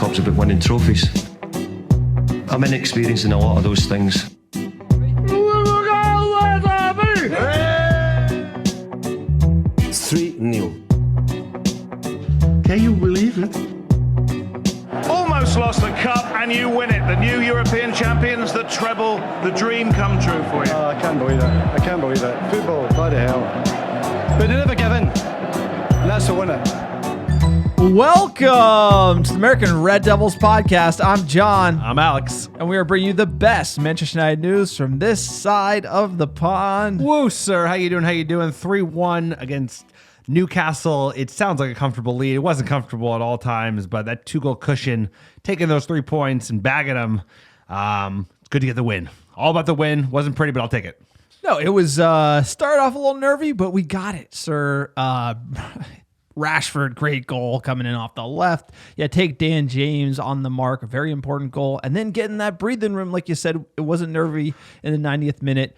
Cup's about winning trophies. I'm inexperienced in a lot of those things. 3-0. Can you believe it? Almost lost the cup and you win it. The new European champions, the treble, the dream come true for you. Oh, I can't believe it. I can't believe it. Football, bloody hell. But they never give in. And that's the winner. Welcome to the American Red Devils podcast. I'm John. I'm Alex. And we are bringing you the best Manchester United news from this side of the pond. Woo, sir. How you doing? 3-1 against Newcastle. It sounds like a comfortable lead. It wasn't comfortable at all times, but that 2-goal cushion, taking those 3 points and bagging them, it's good to get the win. All about the win. Wasn't pretty, but I'll take it. No, it was started off a little nervy, but we got it, sir. Rashford, great goal coming in off the left. Yeah, take Dan James on the mark, a very important goal. And then getting that breathing room, like you said, it wasn't nervy in the 90th minute.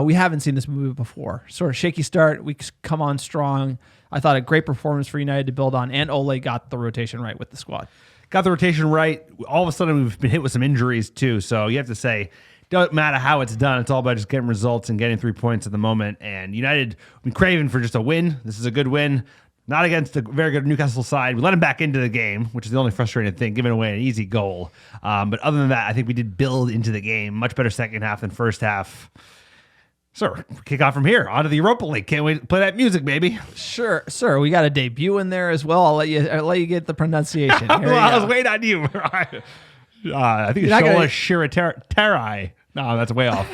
We haven't seen this movie before. Sort of shaky start. We come on strong. I thought a great performance for United to build on, and Ole got the rotation right with the squad. Got the rotation right. All of a sudden, we've been hit with some injuries, too. So you have to say, doesn't matter how it's done. It's all about just getting results and getting 3 points at the moment. And United, we've been craving for just a win. This is a good win. Not against a very good Newcastle side. We let him back into the game, which is the only frustrating thing, giving away an easy goal. But other than that, I think we did build into the game. Much better second half than first half. Sir, kick off from here. On to the Europa League. Can't wait to play that music, baby. Sure, sir. We got a debut in there as well. I'll let you get the pronunciation. Well, I was waiting on you. I think it's Shola Shiratarai. No, that's way off.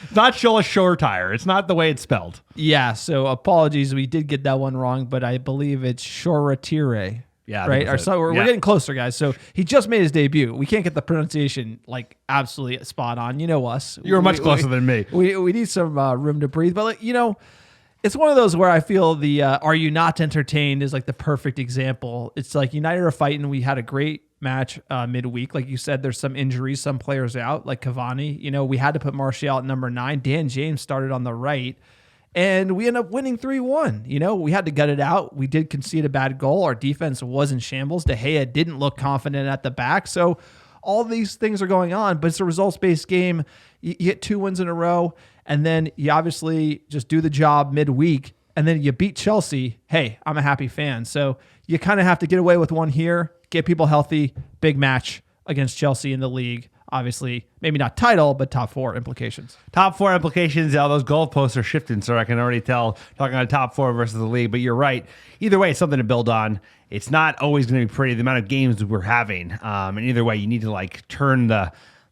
It's not Shola Shortire. It's not the way it's spelled. Yeah, so apologies. We did get that one wrong, but I believe it's Shoratire. Yeah, right. So we're getting closer, guys. So he just made his debut. We can't get the pronunciation like absolutely spot on. You know us. You were much closer than me. We need some room to breathe. But it's one of those where I feel the "Are you not entertained?" is like the perfect example. It's like United are fighting. We had a great match midweek. Like you said, there's some injuries, some players out, like Cavani. We had to put Martial at number 9. Dan James started on the right. And we end up winning 3-1. We had to gut it out. We did concede a bad goal. Our defense was in shambles. De Gea didn't look confident at the back. So all these things are going on, but it's a results-based game. You get 2 wins in a row, and then you obviously just do the job midweek, and then you beat Chelsea. Hey, I'm a happy fan. So you kind of have to get away with one here, get people healthy, big match against Chelsea in the league. Obviously, maybe not title, but top 4 implications. Top 4 implications. Yeah, those goalposts are shifting, so I can already tell, talking on top 4 versus the league. But you're right. Either way, it's something to build on. It's not always going to be pretty, the amount of games we're having. And either way, you need to turn the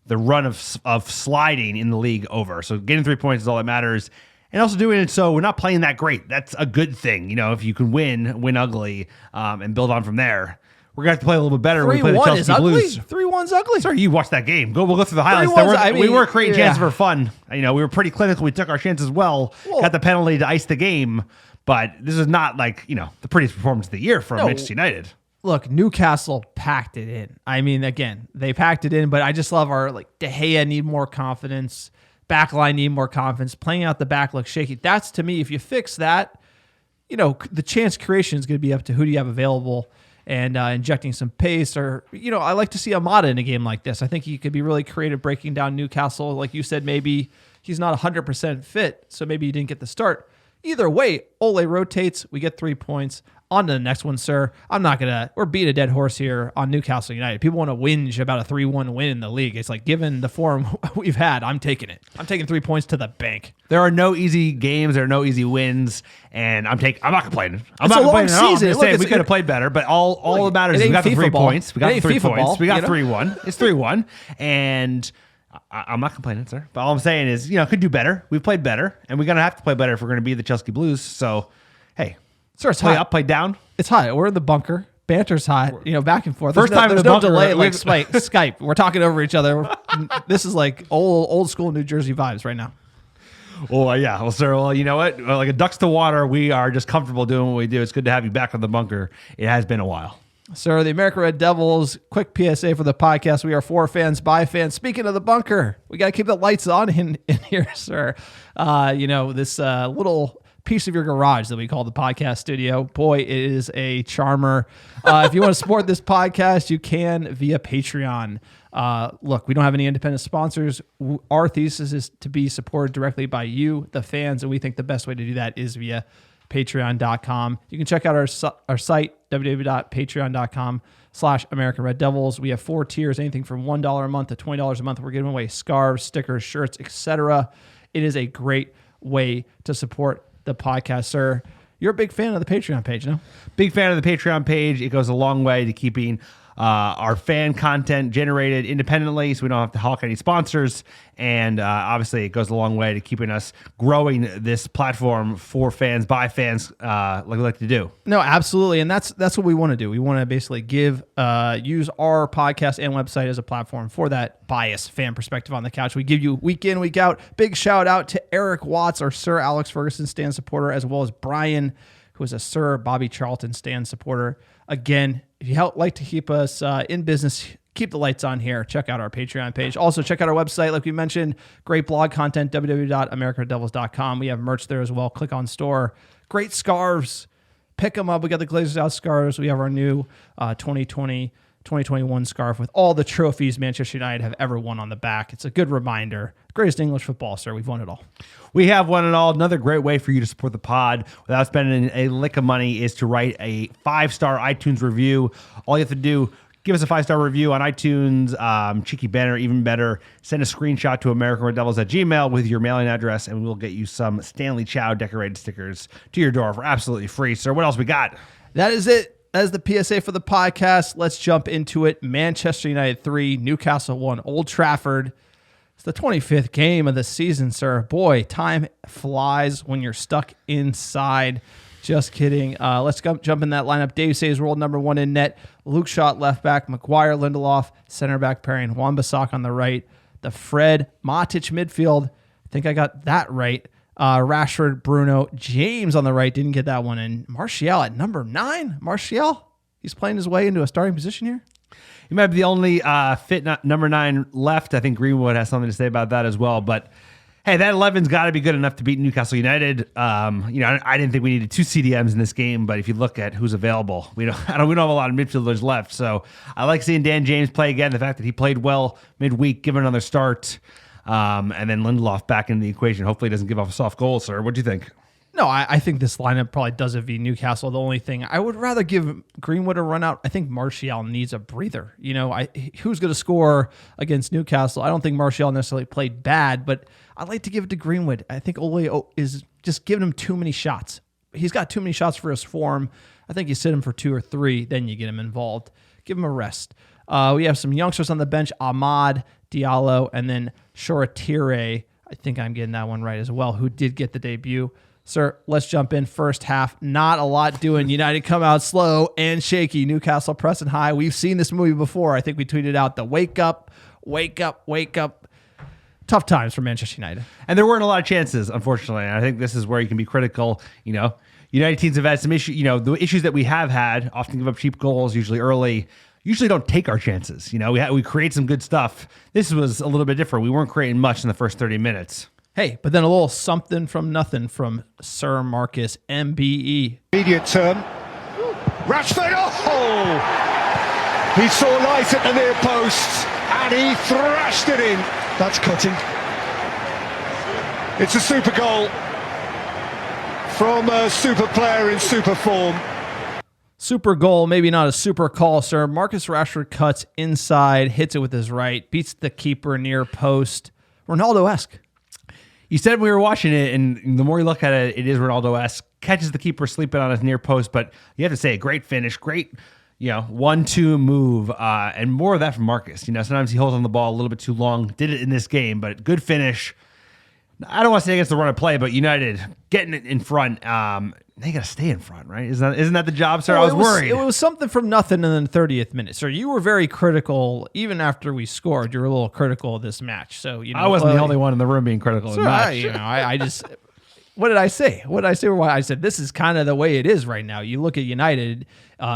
run of sliding in the league over. So getting 3 points is all that matters. And also doing it so we're not playing that great. That's a good thing. If you can win ugly, and build on from there. We're going to have to play a little bit better when we play the Chelsea Blues. 3-1's ugly. Sorry, you watched that game. We'll go through the highlights. We were creating chances for fun. We were pretty clinical. We took our chances well. Got the penalty to ice the game. But this is not the prettiest performance of the year for Manchester United. Look, Newcastle packed it in. Again, they packed it in, but I just love our De Gea need more confidence. Backline need more confidence. Playing out the back looks shaky. That's, to me, if you fix that, the chance creation is going to be up to who do you have available. And injecting some pace, or I like to see Amada in a game like this. I think he could be really creative breaking down Newcastle. Like you said, maybe he's not 100% fit, so maybe he didn't get the start. Either way, Ole rotates. We get 3 points. On to the next one, sir. We're beating a dead horse here on Newcastle United. People want to whinge about a 3-1 win in the league. It's like, given the form we've had, I'm taking it. I'm taking 3 points to the bank. There are no easy games. There are no easy wins. And I'm not complaining. I'm not complaining at all. I'm just saying we could have played better, but all that matters is we got the 3 points. We got the 3 points. We got 3-1. It's 3-1. And I'm not complaining, sir. But all I'm saying is, could do better. We've played better. And we're going to have to play better if we're going to be the Chelsea Blues. So, hey. Sir, it's play hot. Up, play down. It's hot. We're in the bunker. Banter's hot. Back and forth. First time there's in the no bunker. Delay like Skype. We're talking over each other. This is like old school New Jersey vibes right now. Oh, yeah. Well, sir, you know what? Like a ducks to water, we are just comfortable doing what we do. It's good to have you back on the bunker. It has been a while. Sir, the American Red Devils, quick PSA for the podcast. We are for fans, by fans. Speaking of the bunker, we got to keep the lights on in here, sir. This little piece of your garage that we call the podcast studio. Boy, it is a charmer. If you want to support this podcast, you can via Patreon. Look, we don't have any independent sponsors. Our thesis is to be supported directly by you, the fans, and we think the best way to do that is via patreon.com. You can check out our site, www.patreon.com/AmericanRedDevils. We have 4 tiers, anything from $1 a month to $20 a month. We're giving away scarves, stickers, shirts, etc. It is a great way to support the podcast, sir. You're a big fan of the Patreon page, no? Big fan of the Patreon page. It goes a long way to keeping our fan content generated independently, so we don't have to hawk any sponsors. And obviously, it goes a long way to keeping us growing this platform for fans, by fans, like we like to do. No, absolutely, and that's what we want to do. We want to basically use our podcast and website as a platform for that biased fan perspective on the couch. We give you week in, week out. Big shout out to Eric Watts, our Sir Alex Ferguson Stan supporter, as well as Brian, who is a Sir Bobby Charlton Stan supporter. Again, if you like to keep us in business, keep the lights on here, check out our Patreon page. Also, check out our website. Like we mentioned, great blog content, www.americanreddevils.com. We have merch there as well. Click on store. Great scarves. Pick them up. We got the Glazers Out scarves. We have our new 2020-2021 scarf with all the trophies Manchester United have ever won on the back. It's a good reminder. Greatest English football, sir. We've won it all. We have won it all. Another great way for you to support the pod without spending a lick of money is to write a 5-star iTunes review. All you have to do, give us a 5-star review on iTunes, cheeky banner, even better. Send a screenshot to americanreddevils@gmail.com with your mailing address, and we'll get you some Stanley Chow decorated stickers to your door for absolutely free. Sir, what else we got? That is it. That is the PSA for the podcast. Let's jump into it. Manchester United 3, Newcastle 1, Old Trafford. It's the 25th game of the season, sir. Boy, time flies when you're stuck inside. Just kidding. Let's jump in that lineup. Dave says world number 1 in net. Luke Shaw left back. Maguire, Lindelof, center back pairing. Wan-Bissaka on the right. The Fred Matic midfield. I think I got that right. Rashford, Bruno, James on the right. Didn't get that one in. Martial at number 9. Martial, he's playing his way into a starting position here. He might be the only fit number 9 left. I think Greenwood has something to say about that as well. But hey, that 11's got to be good enough to beat Newcastle United. I didn't think we needed 2 CDMs in this game, but if you look at who's available, we don't have a lot of midfielders left. So I like seeing Dan James play again. The fact that he played well midweek, give another start, and then Lindelof back in the equation. Hopefully, he doesn't give off a soft goal, sir. What do you think? No, I think this lineup probably does it v Newcastle. The only thing, I would rather give Greenwood a run out. I think Martial needs a breather. Who's going to score against Newcastle? I don't think Martial necessarily played bad, but I'd like to give it to Greenwood. I think Ole is just giving him too many shots. He's got too many shots for his form. I think you sit him for 2 or 3, then you get him involved. Give him a rest. We have some youngsters on the bench, Ahmad, Diallo, and then Shoretire. I think I'm getting that one right as well, who did get the debut. Sir, let's jump in first half. Not a lot doing. United come out slow and shaky. Newcastle pressing high. We've seen this movie before. I think we tweeted out the wake up. Tough times for Manchester United. And there weren't a lot of chances, unfortunately. And I think this is where you can be critical. United teams have had some issues. The issues that we have had, often give up cheap goals, usually early. Usually don't take our chances. We create some good stuff. This was a little bit different. We weren't creating much in the first 30 minutes. Hey, but then a little something from nothing from Sir Marcus MBE. Immediate term. Rashford, he saw light at the near post and he thrashed it in. That's cutting. It's a super goal from a super player in super form. Super goal, maybe not a super call, sir. Marcus Rashford cuts inside, hits it with his right, beats the keeper near post. Ronaldo-esque. You said we were watching it, and the more you look at it, it is Ronaldo-esque. Catches the keeper sleeping on his near post, but you have to say, great finish, great, 1-2 move, and more of that from Marcus. Sometimes he holds on the ball a little bit too long. Did it in this game, but good finish. I don't want to say against the run of play, but United getting it in front. They got to stay in front, right? Isn't that the job, sir? Well, I was worried. It was something from nothing in the 30th minute, sir. You were very critical, even after we scored. You were a little critical of this match. So I wasn't the only one in the room being critical of the match. I just. What did I say? I said this is kind of the way it is right now. You look at United,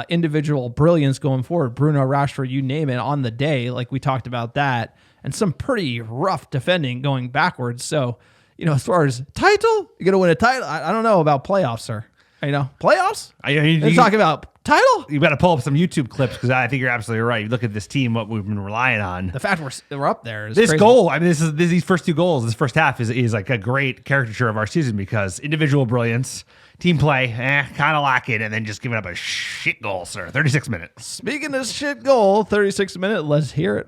individual brilliance going forward. Bruno, Rashford, you name it, on the day, like we talked about that, and some pretty rough defending going backwards. So as far as title, you're going to win a title. I don't know about playoffs, sir. Playoffs? You're talking about title? You got to pull up some YouTube clips because I think you're absolutely right. You look at this team, what we've been relying on. The fact we're up there is this crazy. Goal. I mean, these first 2 goals. This first half is like a great caricature of our season because individual brilliance, team play, kind of lacking, and then just giving up a shit goal, sir. 36 minutes. Speaking of shit goal, 36 minutes. Let's hear it.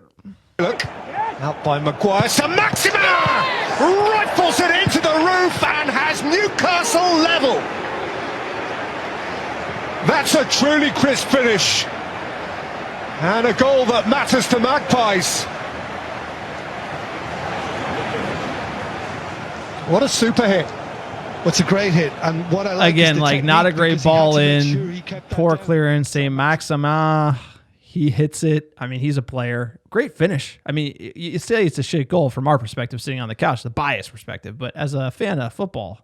Look, out by Maguire. So Maxima rifles it into the roof and has Newcastle level. That's a truly crisp finish. And a goal that matters to Magpies. What a super hit. What's a great hit. And what I like again, is the like not a technique, great because he had ball to make in, sure he kept that poor down. clearance. St. Maxima, he hits it. I mean, he's a player. Great finish. I mean, you say it's a shit goal from our perspective, sitting on the couch, the biased perspective. But as a fan of football,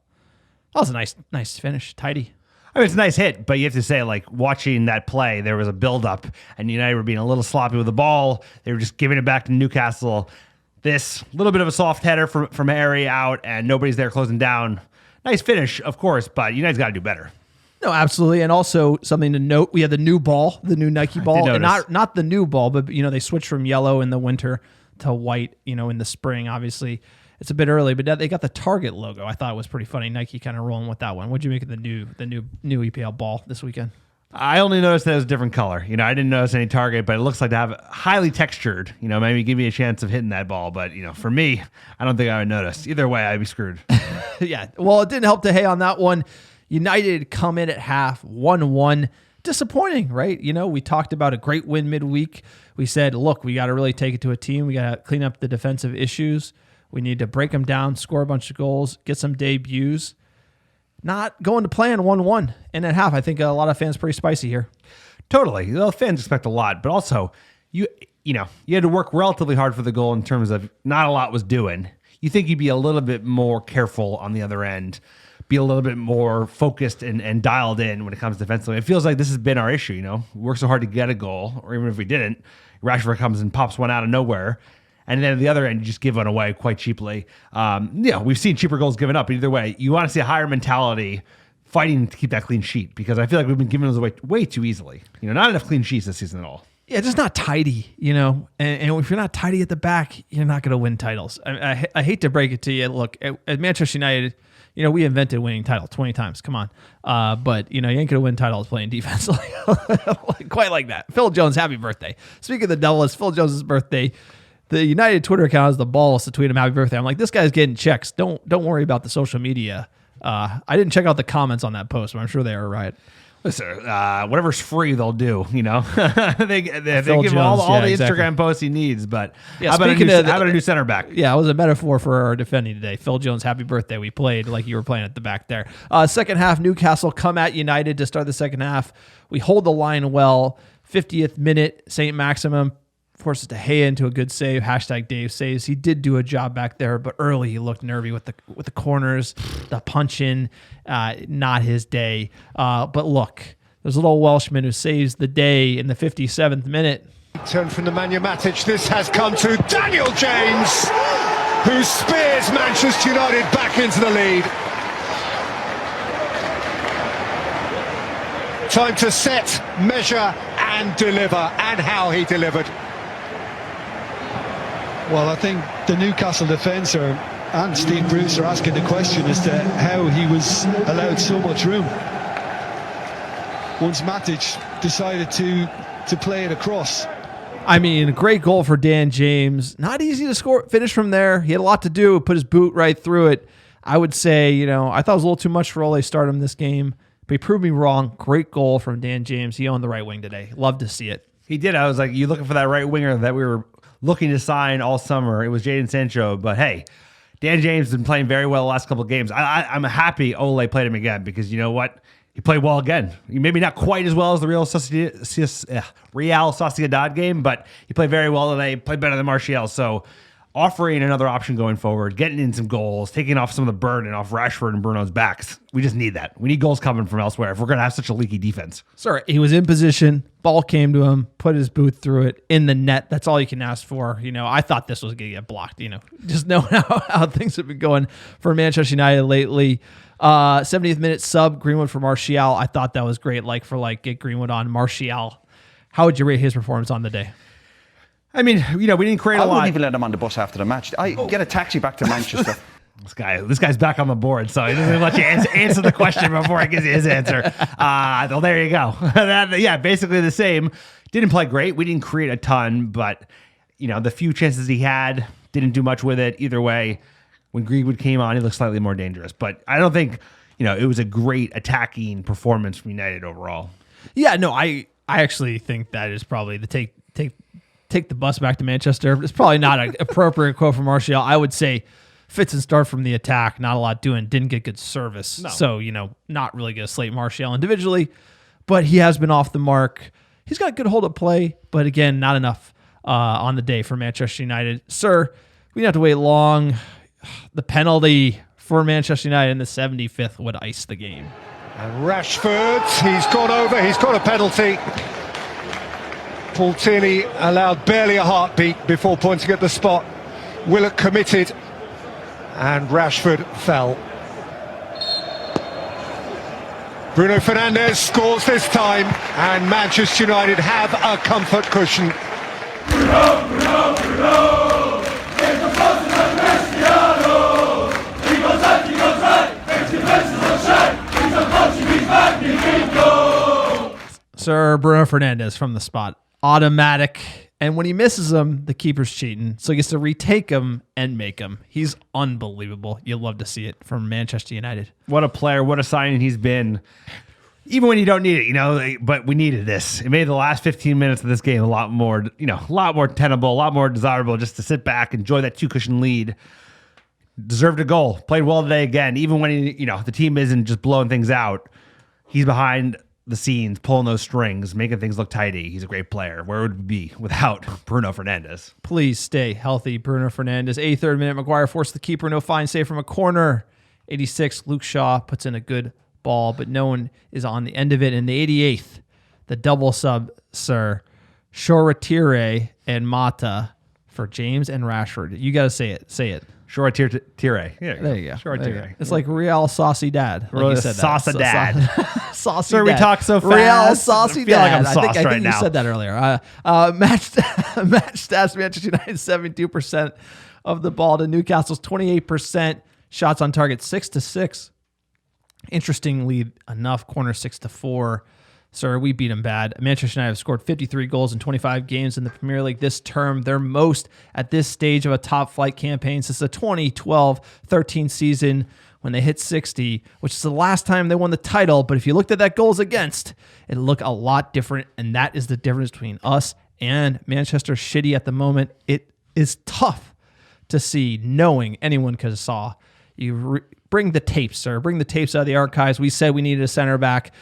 that was a nice finish, tidy. I mean, it's a nice hit, but you have to say, like, watching that play, there was a buildup, and United were being a little sloppy with the ball. They were just giving it back to Newcastle. This little bit of a soft header from Harry out, and nobody's there closing down. Nice finish, of course, but United's got to do better. No, absolutely. And also something to note, we had the new ball, the new Nike ball. And not the new ball, but, they switched from yellow in the winter to white, in the spring, obviously. It's a bit early, but they got the Target logo. I thought it was pretty funny. Nike kind of rolling with that one. What'd you make of the new EPL ball this weekend? I only noticed that it was a different color. I didn't notice any Target, but it looks like to have highly textured. Maybe give me a chance of hitting that ball. But, for me, I don't think I would notice. Either way, I'd be screwed. Yeah. Well, it didn't help to hay on that one. United come in at half, 1-1. Disappointing, right? We talked about a great win midweek. We said, look, we got to really take it to a team. We got to clean up the defensive issues. We need to break them down, score a bunch of goals, get some debuts. Not going to plan 1-1 in at half. I think a lot of fans pretty spicy here. Totally. The fans expect a lot, but also you had to work relatively hard for the goal in terms of not a lot was doing. You think you'd be a little bit more careful on the other end, be a little bit more focused and dialed in when it comes defensively. It feels like this has been our issue. We work so hard to get a goal, or even if we didn't, Rashford comes and pops one out of nowhere. And then at the other end, you just give one away quite cheaply. We've seen cheaper goals given up. But either way, you want to see a higher mentality fighting to keep that clean sheet, because I feel like we've been giving those away way too easily. Not enough clean sheets this season at all. Yeah, just not tidy, and if you're not tidy at the back, you're not going to win titles. I hate to break it to you. Look, at Manchester United, we invented winning titles 20 times. Come on. But, you ain't going to win titles playing defense quite like that. Phil Jones, happy birthday. Speaking of the devil, it's Phil Jones' birthday. The United Twitter account has the balls to tweet him happy birthday. I'm like, this guy's getting checks. Don't worry about the social media. I didn't check out the comments on that post, but I'm sure they are right. Listen, whatever's free, they'll do. They give him all the exactly. Instagram posts he needs. But yeah, how about a new center back? Yeah, it was a metaphor for our defending today. Phil Jones, happy birthday. We played like you were playing at the back there. Second half, Newcastle come at United to start the second half. We hold the line well. 50th minute, St. Maximum forces De Gea into a good save. # Dave saves. He did do a job back there, but early he looked nervy with the corners, the punch in. Not his day. But look, there's a little Welshman who saves the day in the 57th minute. Turn from the Nemanja Matic. This has come to Daniel James, who spears Manchester United back into the lead. Time to set, measure, and deliver. And how he delivered. Well, I think the Newcastle defence and Steve Bruce are asking the question as to how he was allowed so much room. Once Matic decided to play it across. I mean, a great goal for Dan James. Not easy to finish from there. He had a lot to do, put his boot right through it. I would say, I thought it was a little too much for Ole Stardom this game, but he proved me wrong. Great goal from Dan James. He owned the right wing today. Love to see it. He did. I was like, you looking for that right winger that we were looking to sign all summer? It was Jadon Sancho, but hey, Dan James has been playing very well the last couple of games. I'm happy Ole played him again, because you know what? He played well again. Maybe not quite as well as the Real Sociedad game, but he played very well today. Played better than Martial. So offering another option going forward, getting in some goals, taking off some of the burden off Rashford and Bruno's backs. We just need that. We need goals coming from elsewhere if we're going to have such a leaky defense. Sorry, he was in position. Ball came to him, put his boot through it in the net. That's all you can ask for. I thought this was going to get blocked, just knowing how things have been going for Manchester United lately. 70th minute sub, Greenwood for Martial. I thought that was great. Get Greenwood on Martial. How would you rate his performance on the day? I mean, we didn't create a I lot. wouldn't even let him on the bus after the match. I get a taxi back to Manchester. This guy's back on the board, so he doesn't let you answer the question before he gives you his answer. Well, there you go. Basically the same. Didn't play great. We didn't create a ton, but the few chances he had, didn't do much with it. Either way, when Greenwood came on, he looked slightly more dangerous. But I don't think it was a great attacking performance from United overall. Yeah, no, I actually think that is probably the take the bus back to Manchester. It's probably not an appropriate quote from Martial. I would say fits and start from the attack, not a lot doing, didn't get good service. No. So, not really going to slate Martial individually, but he has been off the mark. He's got good hold of play, but again, not enough on the day for Manchester United. Sir, we didn't have to wait long. The penalty for Manchester United in the 75th would ice the game. And Rashford, he's gone over, he's got a penalty. Paul Tierney allowed barely a heartbeat before pointing at the spot. Willock committed, and Rashford fell. Bruno Fernandes scores this time, and Manchester United have a comfort cushion. Bruno, Bruno, Bruno, it's the first time Cristiano. He goes right, makes defenses on shine. He's a Portuguese magnifico. Sir Bruno Fernandes from the spot. Automatic. And when he misses him, the keeper's cheating. So he gets to retake him and make him. He's unbelievable. You'll love to see it from Manchester United. What a player. What a signing he's been. Even when you don't need it, but we needed this. It made the last 15 minutes of this game a lot more tenable, a lot more desirable just to sit back, enjoy that 2-cushion lead. Deserved a goal. Played well today again. Even when the team isn't just blowing things out, he's behind the scenes, pulling those strings, making things look tidy. He's a great player. Where would we be without Bruno Fernandes? Please stay healthy, Bruno Fernandes. 83rd minute, Maguire forced the keeper. No fine save from a corner. 86, Luke Shaw puts in a good ball, but no one is on the end of it. In the 88th, the double sub, sir. Shoretire and Mata for James and Rashford. You got to say it. Say it. Shoretire. Yeah, there you go. Shoretire. It's like Real Sociedad. Like you said that. Sociedad. Sociedad. Sir, we talk so fast. Real Sociedad. I feel like I'm sauced I think right you now. said that earlier. Match stats, Manchester United 72% of the ball to Newcastle's 28%. Shots on target 6-6. Interestingly enough, corner 6-4. Sir, we beat them bad. Manchester United have scored 53 goals in 25 games in the Premier League this term. Their most at this stage of a top flight campaign since the 2012-13 season when they hit 60, which is the last time they won the title. But if you looked at that goals against, it looked a lot different. And that is the difference between us and Manchester shitty at the moment. It is tough to see, knowing anyone could have saw. Bring the tapes, sir. Bring the tapes out of the archives. We said we needed a center back.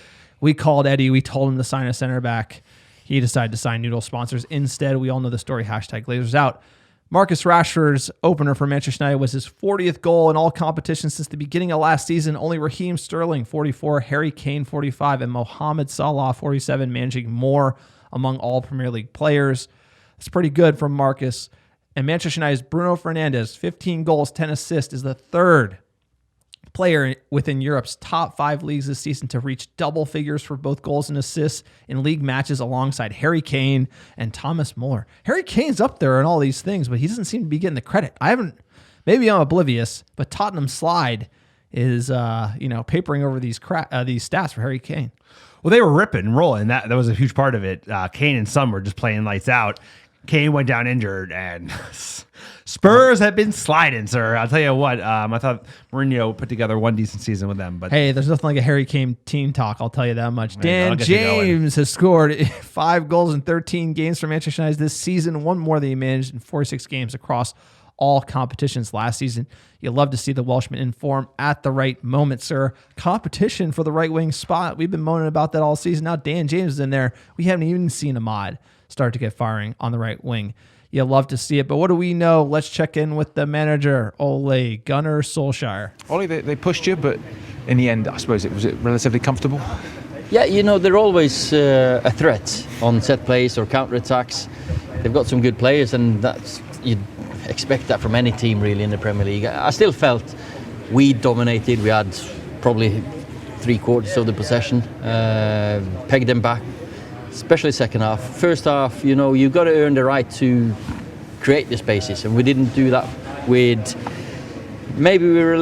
We called Eddie. We told him to sign a center back. He decided to sign Noodle sponsors instead. We all know the story. #Glazers out. Marcus Rashford's opener for Manchester United was his 40th goal in all competitions since the beginning of last season. Only Raheem Sterling, 44, Harry Kane, 45, and Mohamed Salah, 47, managing more among all Premier League players. It's pretty good from Marcus. And Manchester United's Bruno Fernandes, 15 goals, 10 assists, is the third player within Europe's top 5 leagues this season to reach double figures for both goals and assists in league matches alongside Harry Kane and Thomas Muller. Harry Kane's up there in all these things, but he doesn't seem to be getting the credit. Maybe I'm oblivious, but Tottenham slide is papering over these stats for Harry Kane. Well, they were ripping and rolling. That was a huge part of it. Kane and Son were just playing lights out. Kane went down injured, and Spurs have been sliding, sir. I'll tell you what. I thought Mourinho put together one decent season with them, but hey, there's nothing like a Harry Kane team talk. I'll tell you that much. Dan I'll James has scored 5 goals in 13 games for Manchester United this season, one more than he managed in 46 games across all competitions last season. You'll love to see the Welshman in form at the right moment, sir. Competition for the right wing spot. We've been moaning about that all season. Now Dan James is in there. We haven't even seen Ahmad start to get firing on the right wing. You love to see it. But what do we know? Let's check in with the manager, Ole Gunnar Solskjaer. Ole, they pushed you, but in the end, I suppose was it relatively comfortable? Yeah, they're always a threat on set plays or counter-attacks. They've got some good players, and you'd expect that from any team really in the Premier League. I still felt we dominated. We had probably 3/4 of the possession, pegged them back, especially second half. First half, you've got to earn the right to create the spaces, and we didn't do that maybe we were a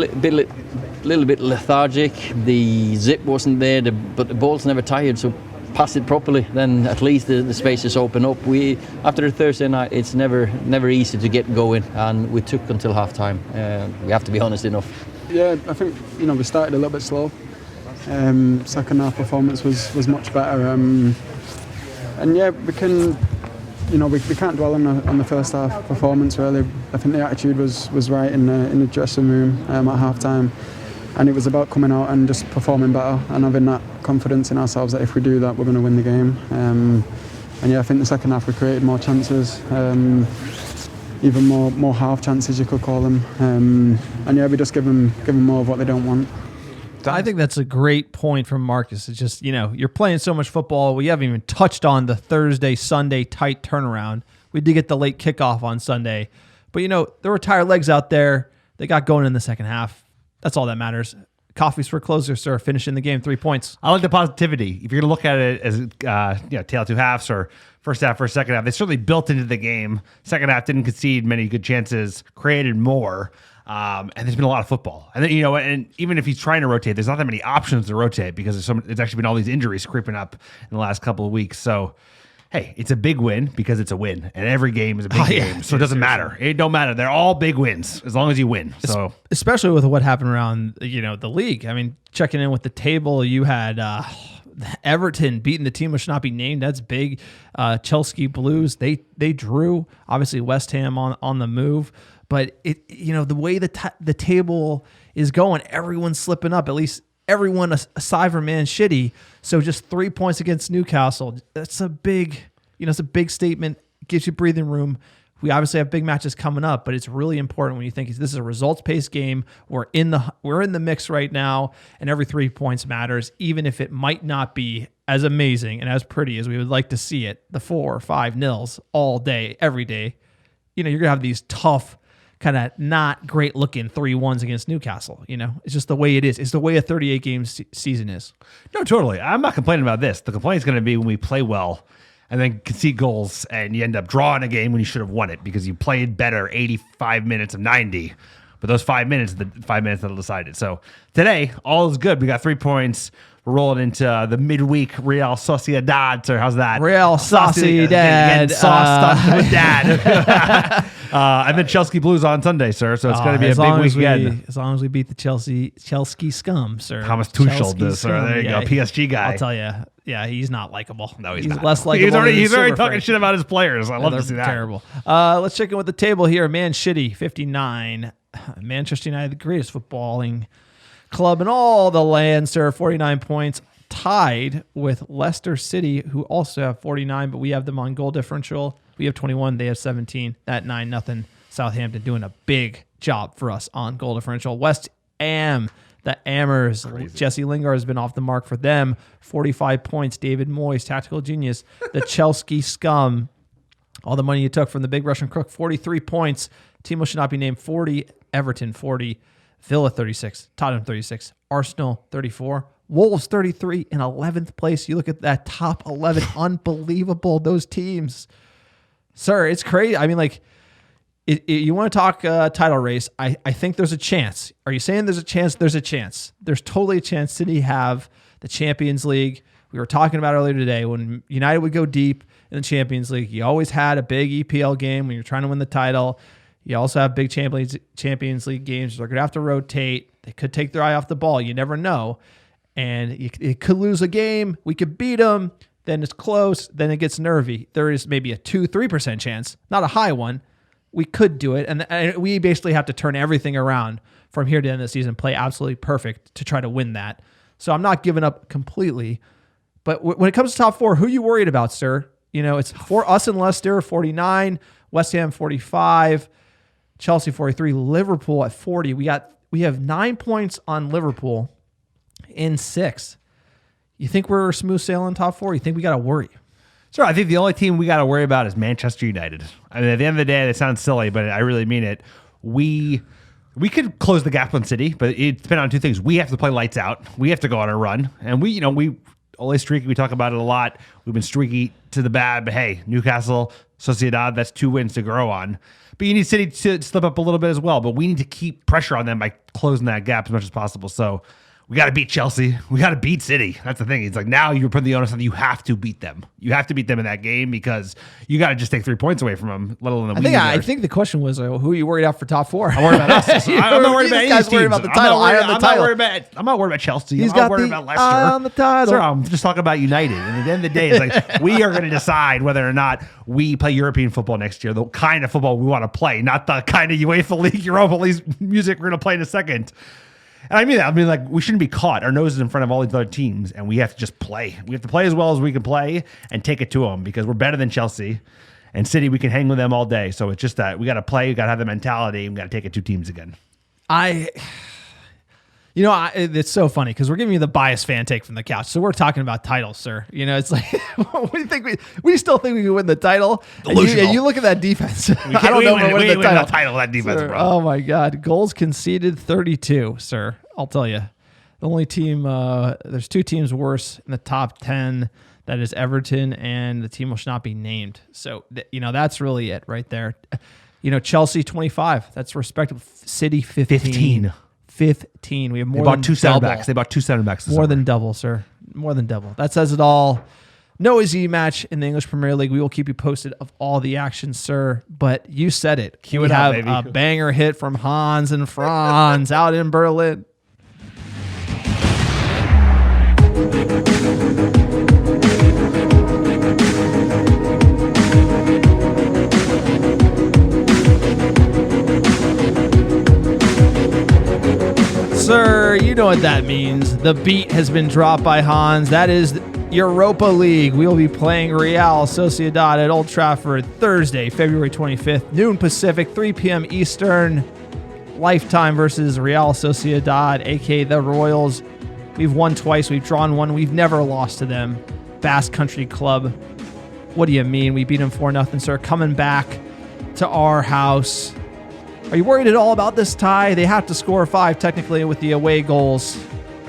little bit lethargic. The zip wasn't there, but the ball's never tired, so pass it properly, then at least the spaces open up. After the Thursday night, it's never easy to get going, and we took until half time. We have to be honest enough. Yeah, I think we started a little bit slow. Second half performance was much better, and yeah, we can. We can't dwell on the first half performance really. I think the attitude was right in the dressing room at half time, and it was about coming out and just performing better and having that confidence in ourselves that if we do that, we're going to win the game. And yeah, I think the second half we created more chances, even more half chances you could call them, and yeah, we just give them more of what they don't want. I think that's a great point from Marcus. It's just, you're playing so much football. We haven't even touched on the Thursday, Sunday tight turnaround. We did get the late kickoff on Sunday. But, there were tired legs out there. They got going in the second half. That's all that matters. Coffees for closer, sir. Finishing the game, 3 points. I like the positivity. If you're going to look at it as tale two halves or first half versus second half, they certainly built into the game. Second half didn't concede many good chances, created more. And there's been a lot of football. And then, and even if he's trying to rotate, there's not that many options to rotate because there's actually been all these injuries creeping up in the last couple of weeks. So, hey, it's a big win because it's a win. And every game is a big game. So it doesn't matter. It don't matter. They're all big wins as long as you win. So especially with what happened around, the league. I mean, checking in with the table, you had Everton beating the team which should not be named. That's big. Chelsea Blues, they drew. Obviously, West Ham on the move. But the way the table is going, everyone's slipping up. At least everyone aside from Man City. So just 3 points against Newcastle. That's a big, it's a big statement. Gives you breathing room. We obviously have big matches coming up, but it's really important when you think this is a results-based game. We're in the mix right now, and every 3 points matters, even if it might not be as amazing and as pretty as we would like to see it. The 4 or 5 nils all day, every day. You're gonna have these tough, kind of not great looking 3-1s against Newcastle. It's just the way it is. It's the way a 38 game season is. No, totally. I'm not complaining about this. The complaint is going to be when we play well and then concede goals and you end up drawing a game when you should have won it because you played better 85 minutes of 90. But those 5 minutes, the 5 minutes that'll decide it. So today, all is good. We got 3 points. We're rolling into the midweek Real Sociedad. So how's that? Real Sociedad. And then Chelsea Blues on Sunday, sir. So it's going to be a big weekend. As long as we beat the Chelsea scum, sir. Thomas Tuchel, sir. There you go. PSG guy. I'll tell you. Yeah, he's not likable. No, he's not. Less likable. He's already talking shit about his players. I love to see that. Terrible. Let's check in with the table here. Man City, 59. Manchester United, the greatest footballing club in all the land, sir. 49 points. Tied with Leicester City, who also have 49, but we have them on goal differential. We have 21. They have 17. That 9-0. Southampton doing a big job for us on goal differential. West Ham, the Ammers. Jesse Lingard has been off the mark for them. 45 points. David Moyes, tactical genius. The Chelsea scum. All the money you took from the big Russian crook. 43 points. Team should not be named. 40. Everton 40. Villa 36. Tottenham 36. Arsenal 34. Wolves 33 in 11th place. You look at that top 11. Unbelievable, those teams. Sir, it's crazy. I mean, you want to talk title race, I think there's a chance. Are you saying there's a chance? There's a chance. There's totally a chance City have the Champions League. We were talking about earlier today when United would go deep in the Champions League. You always had a big EPL game when you're trying to win the title. You also have big Champions League games. They're going to have to rotate. They could take their eye off the ball. You never know. And it could lose a game. We could beat them. Then it's close. Then it gets nervy. There is maybe a 2-3% chance, not a high one. We could do it. And we basically have to turn everything around from here to the end of the season, play absolutely perfect to try to win that. So I'm not giving up completely. But when it comes to top 4, who are you worried about, sir? It's for us and Leicester 49, West Ham 45, Chelsea 43, Liverpool at 40. We have 9 points on Liverpool in 6. You think we're smooth sailing top 4? You think we got to worry? Sure, I think the only team we got to worry about is Manchester United. I mean, at the end of the day, that sounds silly, but I really mean it. We could close the gap on City, but it depends on two things. We have to play lights out. We have to go on a run, and we always streaky. We talk about it a lot. We've been streaky to the bad, but hey, Newcastle, Sociedad, that's 2 wins to grow on. But you need City to slip up a little bit as well. But we need to keep pressure on them by closing that gap as much as possible. So we got to beat Chelsea. We got to beat City. That's the thing. It's like now you're putting the onus on you have to beat them. You have to beat them in that game because you got to just take 3 points away from them, let alone I think the question was, who are you worried about for top 4? I'm worried about us. I'm not worried about any teams. Worried about the title. I'm not worried about Chelsea. I'm not worried about Leicester. On the title. Sir, I'm just talking about United. And at the end of the day, it's like we are going to decide whether or not we play European football next year, the kind of football we want to play, not the kind of UEFA League, Europa League music we're going to play in a second. And I mean that. I mean, like, we shouldn't be caught. Our nose is in front of all these other teams, and we have to just play. We have to play as well as we can play and take it to them because we're better than Chelsea. And City, we can hang with them all day. So it's just that we got to play. We got to have the mentality. We got to take it 2 teams again. It's so funny because we're giving you the biased fan take from the couch. So we're talking about titles, sir. It's like, what do you think? We still think we can win the title. And you look at that defense. I don't know if we're winning the title. That defense, sir, bro. Oh my God. Goals conceded 32, sir. I'll tell you. The only team, there's 2 teams worse in the top 10. That is Everton, and the team should not be named. So, that's really it right there. Chelsea 25. That's respectable. City 15. 15. We have more than 2 center backs. They bought 2 center backs. More than double, sir. More than double. That says it all. No easy match in the English Premier League. We will keep you posted of all the action, sir. But you said it. Cue we it have up, baby. A banger hit from Hans and Franz out in Berlin. Sir, you know what that means. The beat has been dropped by Hans. That is Europa League. We will be playing Real Sociedad at Old Trafford Thursday, February 25th, noon Pacific, 3 p.m. Eastern. Lifetime versus Real Sociedad, a.k.a. the Royals. We've won twice. We've drawn 1. We've never lost to them. Basque Country Club. What do you mean? We beat them 4-0, sir. Coming back to our house. Are you worried at all about this tie? They have to score 5 technically with the away goals.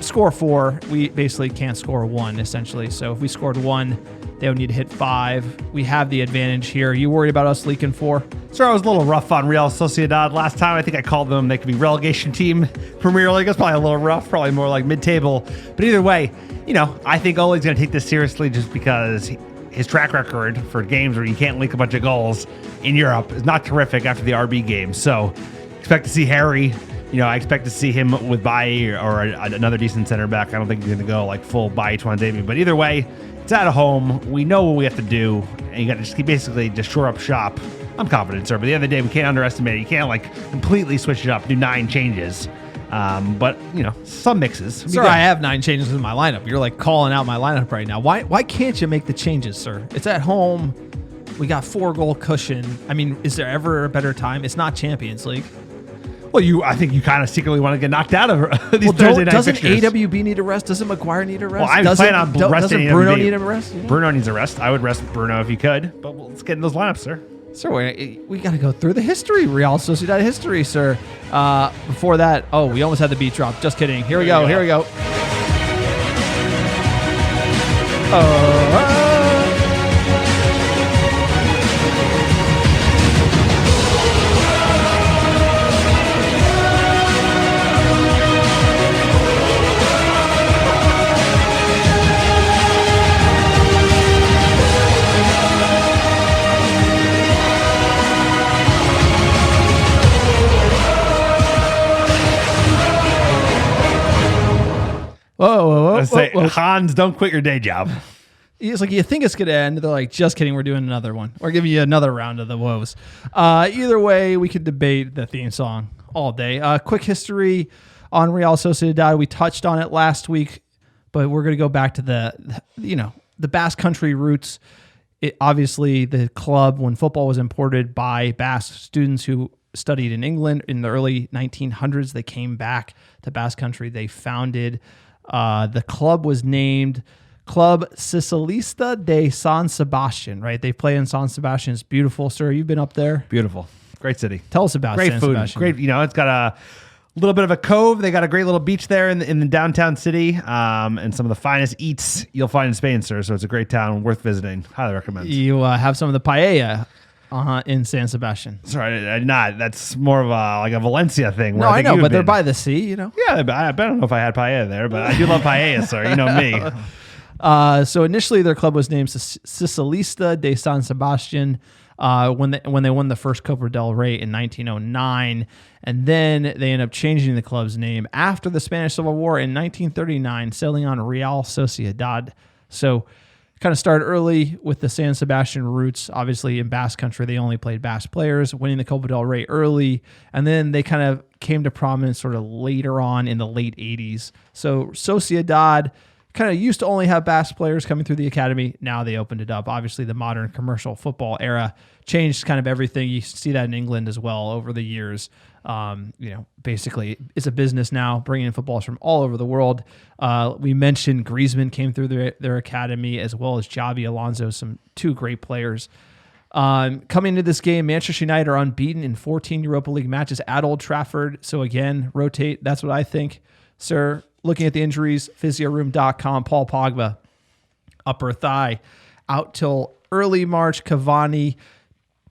Score 4. We basically can't score 1 essentially. So if we scored 1, they would need to hit 5. We have the advantage here. Are you worried about us leaking 4? Sir, I was a little rough on Real Sociedad last time. I think I called them. They could be relegation team, Premier League. It's probably a little rough, probably more like mid-table. But either way, I think Ole's going to take this seriously just because his track record for games where you can't leak a bunch of goals in Europe is not terrific after the RB game. So expect to see Harry. I expect to see him with Bailly or another decent center back. I don't think he's going to go like full Bailly Twanzemi. But either way, it's at home. We know what we have to do. And you got to just basically just shore up shop. I'm confident, sir. But at the end of the day, we can't underestimate it. You can't completely switch it up, do 9 changes. But some mixes. Sir, I have 9 changes in my lineup. You're calling out my lineup right now. Why can't you make the changes, sir? It's at home. We got 4-goal cushion. I mean, is there ever a better time? It's not Champions League. Well, I think you kind of secretly want to get knocked out of these Thursday night doesn't fixtures. AWB need a rest? Doesn't Maguire need a rest? Well, I'm planning on resting Doesn't Bruno need a rest? Bruno needs a rest. I would rest Bruno if you could. But let's get in those lineups, sir. Sir, we got to go through the history, Real Sociedad history, sir. Before that, we almost had the beat drop. Just kidding. Here we go. Whoa. Hans, don't quit your day job. He's like, you think it's going to end? They're like, just kidding. We're doing another one. We're giving you another round of the woes. Either way, we could debate the theme song all day. Quick history on Real Sociedad. We touched on it last week, but we're going to go back to the Basque Country roots. Obviously, the club, when football was imported by Basque students who studied in England in the early 1900s, they came back to Basque Country. They founded, the club was named Club Socialista de San Sebastian, right? They play in San Sebastian. It's beautiful, sir. You've been up there. Beautiful. Great city. Tell us about great San food. Sebastian. Great. It's got a little bit of a cove. They got a great little beach there in the downtown city, and some of the finest eats you'll find in Spain, sir. So it's a great town, worth visiting. Highly recommend. You have some of the paella in San Sebastian. Sorry, I not. That's more of a Valencia thing. No, I know, but they're by the sea, Yeah, I don't know if I had paella there, but I do love paella, sir. You know me. So initially, their club was named Socialista de San Sebastian when they won the first Copa del Rey in 1909, and then they ended up changing the club's name after the Spanish Civil War in 1939, sailing on Real Sociedad. So kind of started early with the San Sebastian roots. Obviously, in Basque Country, they only played Basque players, winning the Copa del Rey early, and then they kind of came to prominence sort of later on in the late 80s. So Sociedad kind of used to only have Basque players coming through the academy. Now they opened it up. Obviously, the modern commercial football era changed kind of everything. You see that in England as well over the years. Basically, it's a business now, bringing in footballers from all over the world. We mentioned Griezmann came through their academy, as well as Xabi Alonso, two great players. Coming into this game, Manchester United are unbeaten in 14 Europa League matches at Old Trafford. So again, rotate. That's what I think, sir. Looking at the injuries, physioroom.com, Paul Pogba, upper thigh, out till early March. Cavani,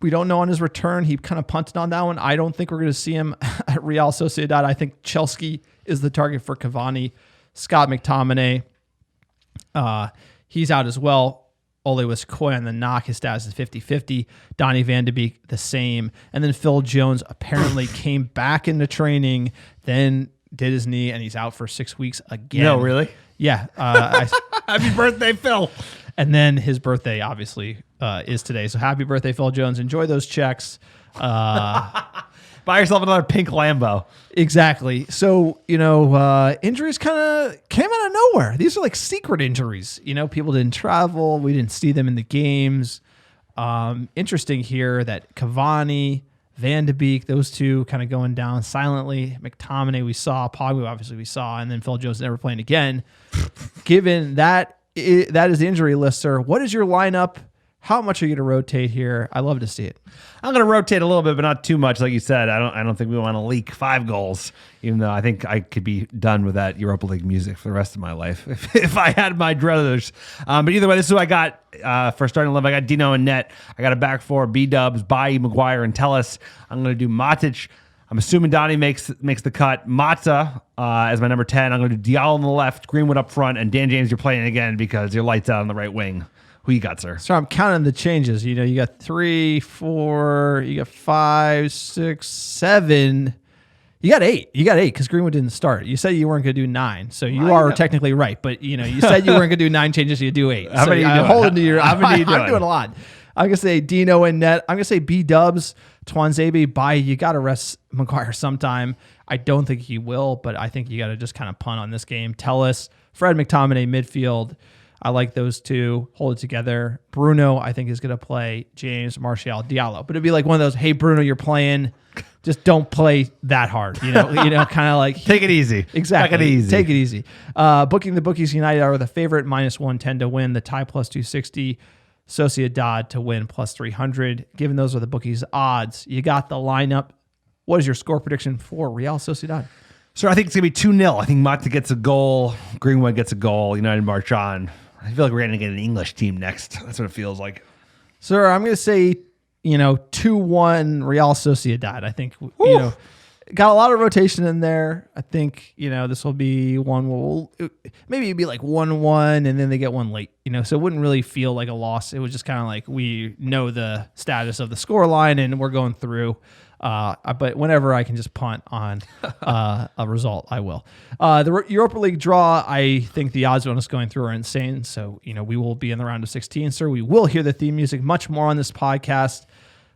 we don't know on his return. He kind of punted on that one. I don't think we're going to see him at Real Sociedad. I think Chelsea is the target for Cavani. Scott McTominay, he's out as well. Ole Wiscoy on the knock. His status is 50-50. Donny van de Beek, the same. And then Phil Jones apparently came back into training, then did his knee, and he's out for 6 weeks again. No, really? Yeah. Happy birthday, Phil. And then his birthday, obviously, is today. So happy birthday, Phil Jones. Enjoy those checks. Buy yourself another pink Lambo. Exactly. So, injuries kind of came out of nowhere. These are like secret injuries. People didn't travel. We didn't see them in the games. Interesting here that Cavani, Van de Beek, those two kind of going down silently. McTominay we saw, Pogba obviously we saw, and then Phil Jones never playing again. Given that is the injury list, sir, what is your lineup? How much are you going to rotate here? I love to see it. I'm going to rotate a little bit, but not too much. Like you said, I don't think we want to leak 5 goals, even though I think I could be done with that Europa League music for the rest of my life if I had my druthers. But either way, this is who I got for starting 11. I got Dino and net. I got a back 4, B-Dubs, Bailly, Maguire, and Telles. I'm going to do Matic. I'm assuming Donny makes the cut. Mata as my number 10. I'm going to do Diallo on the left, Greenwood up front, and Dan James, you're playing again because you're lights out on the right wing. Who you got, sir? So I'm counting the changes. You got 3, 4, you got 5, 6, 7. You got 8. You got 8 because Greenwood didn't start. You said you weren't going to do 9, so you are technically right. But you said you weren't going to do 9 changes. So you do 8. How many are you doing? How many are you doing? I'm doing a lot. I'm going to say Dino and net. I'm going to say B-Dubs, Twanzebe, Bailly. You got to rest Maguire sometime. I don't think he will, but I think you got to just kind of punt on this game. Telles, Fred McTominay midfield. I like those two. Hold it together. Bruno, I think, is going to play James, Martial, Diallo. But it'd be like one of those, hey, Bruno, you're playing. Just don't play that hard. Kind of like. Take it easy. Exactly. Take it easy. Take it easy. Booking the bookies, United are the favorite, -110 to win. The tie +260. Sociedad to win +300. Given those are the bookies' odds, you got the lineup. What is your score prediction for Real Sociedad? Sir, I think it's going to be 2-0. I think Mata gets a goal. Greenwood gets a goal. United march on. I feel like we're going to get an English team next. That's what it feels like. Sir, I'm going to say, 2-1 Real Sociedad. I think, got a lot of rotation in there. I think, this will be one. Maybe it'd be like 1-1 and then they get one late, so it wouldn't really feel like a loss. It was just kind of like we know the status of the score line and we're going through. But whenever I can just punt on a result, I will. The Europa League draw, I think the odds on us going through are insane. So, we will be in the round of 16, sir. We will hear the theme music much more on this podcast.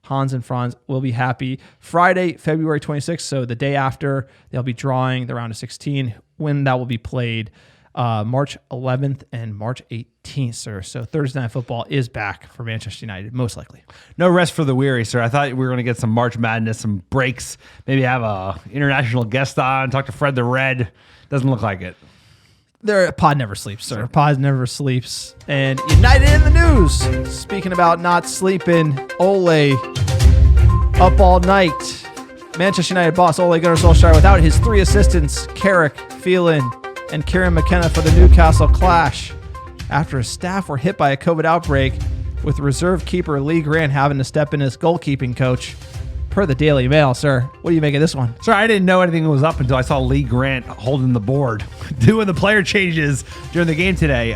Hans and Franz will be happy. Friday, February 26th, so the day after, they'll be drawing the round of 16. When that will be played, March 11th and March 18th, sir. So Thursday Night Football is back for Manchester United, most likely. No rest for the weary, sir. I thought we were going to get some March Madness, some breaks, maybe have a international guest on, talk to Fred the Red. Doesn't look like it. Pod never sleeps, sir. Pod never sleeps. And United in the news. Speaking about not sleeping, Ole up all night. Manchester United boss Ole Gunnar Solskjaer without his 3 assistants, Carrick, Phelan, and Kieran McKenna for the Newcastle clash after his staff were hit by a COVID outbreak, with reserve keeper Lee Grant having to step in as goalkeeping coach. Per the Daily Mail, sir. What do you make of this one? Sir, I didn't know anything was up until I saw Lee Grant holding the board, doing the player changes during the game today.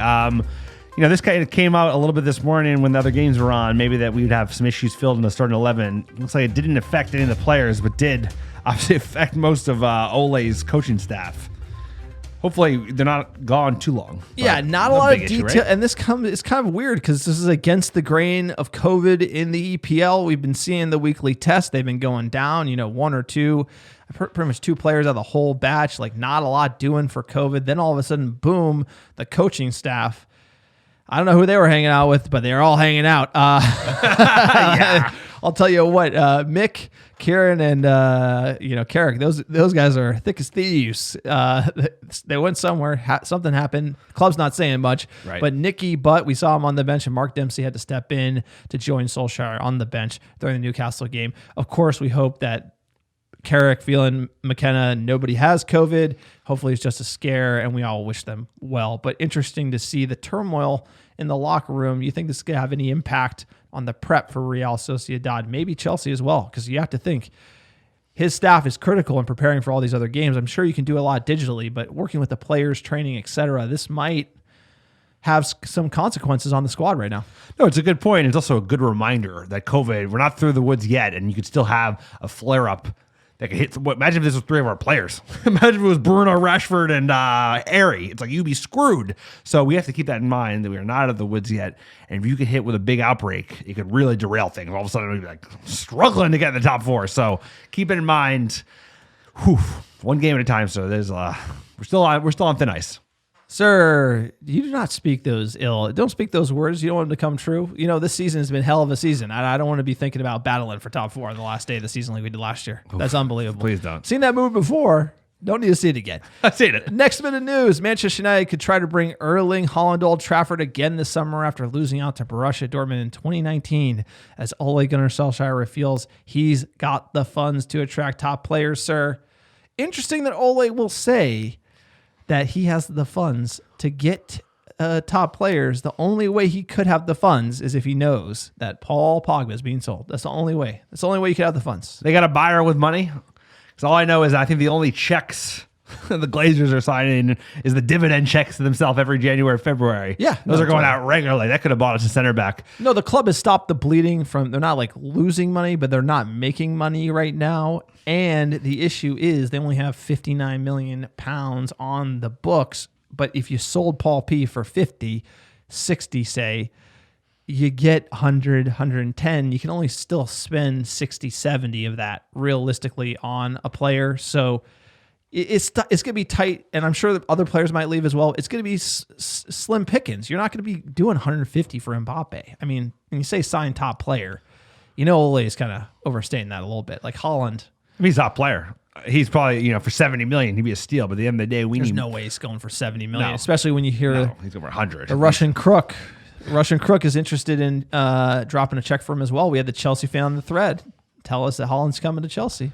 This kind of came out a little bit this morning when the other games were on. Maybe that we would have some issues filled in the starting 11. Looks like it didn't affect any of the players, but did obviously affect most of Ole's coaching staff. Hopefully, they're not gone too long. Yeah, not a lot of detail. Right? And it's kind of weird because this is against the grain of COVID in the EPL. We've been seeing the weekly tests. They've been going down, 1 or 2. I've heard pretty much 2 players out of the whole batch, like not a lot doing for COVID. Then all of a sudden, boom, the coaching staff. I don't know who they were hanging out with, but they're all hanging out. Yeah. I'll tell you what, Mick, Kieran, and Carrick, those guys are thick as thieves. They went somewhere, something happened. Club's not saying much, right. But Nicky Butt, we saw him on the bench, and Mark Dempsey had to step in to join Solskjaer on the bench during the Newcastle game. Of course, we hope that Carrick, Phelan, McKenna, nobody has COVID. Hopefully it's just a scare, and we all wish them well. But interesting to see the turmoil in the locker room. You think this is going to have any impact on the prep for Real Sociedad? Maybe Chelsea as well, because you have to think his staff is critical in preparing for all these other games. I'm sure you can do a lot digitally, but working with the players, training, etc., this might have some consequences on the squad right now. No, it's a good point. It's also a good reminder that COVID, we're not through the woods yet, and you could still have a flare-up that could hit. Imagine if this was 3 of our players. Imagine if it was Bruno, Rashford, and Airy. It's like you'd be screwed. So we have to keep that in mind that we are not out of the woods yet. And if you get hit with a big outbreak, it could really derail things. All of a sudden, we'd be like struggling to get in the top 4. So keep it in mind. One game at a time. So there's we're still on thin ice. Sir, you do not speak those ill. Don't speak those words. You don't want them to come true. This season has been hell of a season. I don't want to be thinking about battling for top 4 on the last day of the season like we did last year. That's unbelievable. Please don't. Seen that movie before. Don't need to see it again. I've seen it. Next bit of news. Manchester United could try to bring Erling Haaland to Old Trafford again this summer after losing out to Borussia Dortmund in 2019, as Ole Gunnar Solskjaer reveals he's got the funds to attract top players, sir. Interesting that Ole will say that he has the funds to get top players. The only way he could have the funds is if he knows that Paul Pogba is being sold. That's the only way. That's the only way you could have the funds. They got a buyer with money. Because all I know is I think the only checks the Glazers are signing is the dividend checks to themselves every January, February. Yeah. Those are going out regularly. That could have bought us a center back. No, the club has stopped the bleeding from, they're not like losing money, but they're not making money right now. And the issue is they only have 59 million pounds on the books. But if you sold Paul P for 50, 60, say, you get 100, 110. You can only still spend 60, 70 of that realistically on a player. So it's going to be tight, and I'm sure that other players might leave as well. It's going to be slim pickings. You're not going to be doing 150 for Mbappe. I mean, when you say sign top player, Ole is kind of overstating that a little bit. Like Haaland. He's a top player. He's probably, for 70 million, he'd be a steal. But at the end of the day, There's no way he's going for 70 million, especially when you hear he's going for 100. The Russian crook. Russian crook is interested in dropping a check for him as well. We had the Chelsea fan on the thread tell us that Haaland's coming to Chelsea.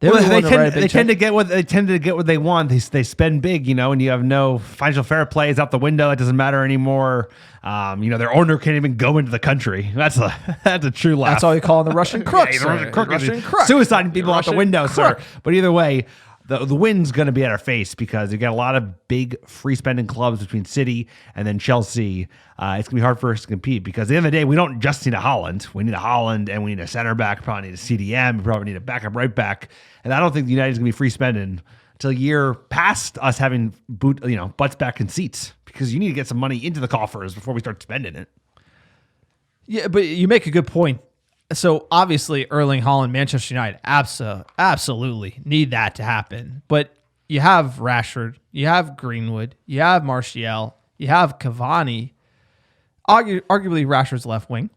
They tend to get what they want. They spend big, and you have no financial fair play is out the window. It doesn't matter anymore. Their owner can't even go into the country. That's a true laugh. That's all you call the Russian crooks. Yeah, Russian crook. Suiciding people out the window, crook. Sir. But either way, the wind's going to be at our face because you got a lot of big free spending clubs between City and then Chelsea. It's going to be hard for us to compete because at the end of the day, we don't just need a Haaland. We need a Haaland and we need a center back. Probably need a CDM. We probably need a backup right back. And I don't think the United's going to be free spending until a year past us having butts back in seats because you need to get some money into the coffers before we start spending it. Yeah, but you make a good point. So obviously Erling Haaland, Manchester United, absolutely need that to happen. But you have Rashford, you have Greenwood, you have Martial, you have Cavani. Arguably Rashford's left wing.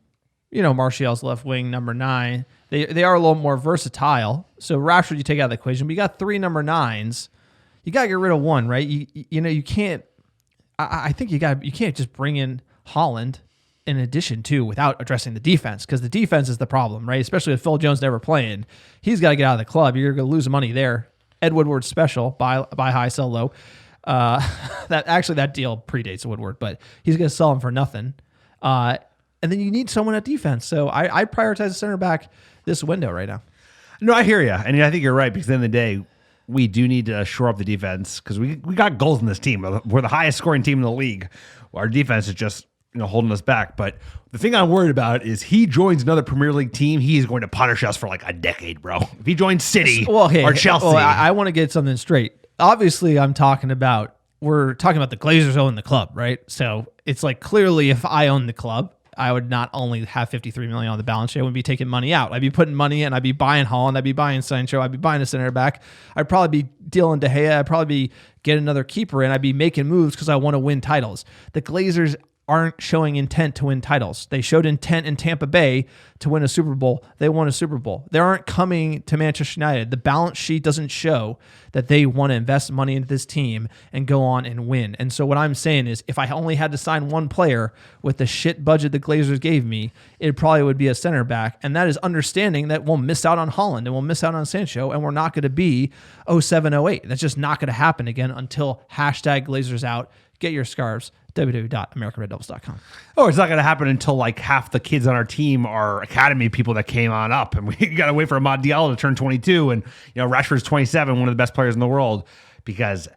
Martial's left wing, number 9. They are a little more versatile. So Rashford you take out of the equation, but you got 3 number 9s. You got to get rid of one, right? You can't. I think you can't just bring in Haaland in addition to without addressing the defense, because the defense is the problem, right? Especially with Phil Jones never playing, he's got to get out of the club. You're going to lose money there. Ed Woodward's special, buy high, sell low. That deal predates Woodward, but he's going to sell him for nothing. And then you need someone at defense. So I prioritize a center back this window right now. No, I hear you, and I think you're right, because at the end of the day, we do need to shore up the defense, because we got goals in this team. We're the highest scoring team in the league. Our defense is just holding us back. But the thing I'm worried about is he joins another Premier League team, he is going to punish us for like a decade, bro. If he joins City or Chelsea. Well, I want to get something straight. Obviously, we're talking about the Glazers own the club, right? So it's like, clearly if I own the club, I would not only have 53 million on the balance sheet, I would be taking money out. I'd be putting money in. I'd be buying Haaland. I'd be buying Sancho. I'd be buying a center back. I'd probably be dealing De Gea. I'd probably be getting another keeper, and I'd be making moves because I want to win titles. The Glazers aren't showing intent to win titles. They showed intent in Tampa Bay to win a Super Bowl. They won a Super Bowl. They aren't coming to Manchester United. The balance sheet doesn't show that they want to invest money into this team and go on and win. And so what I'm saying is, if I only had to sign one player with the shit budget the Glazers gave me, it probably would be a center back. And that is understanding that we'll miss out on Haaland and we'll miss out on Sancho, and we're not going to be 07-08. That's just not going to happen again until #Glazers out. Get your scarves. www.americanreddevils.com. Oh, it's not going to happen until like half the kids on our team are academy people that came on up, and we got to wait for Amad Diallo to turn 22, and Rashford's 27, one of the best players in the world, because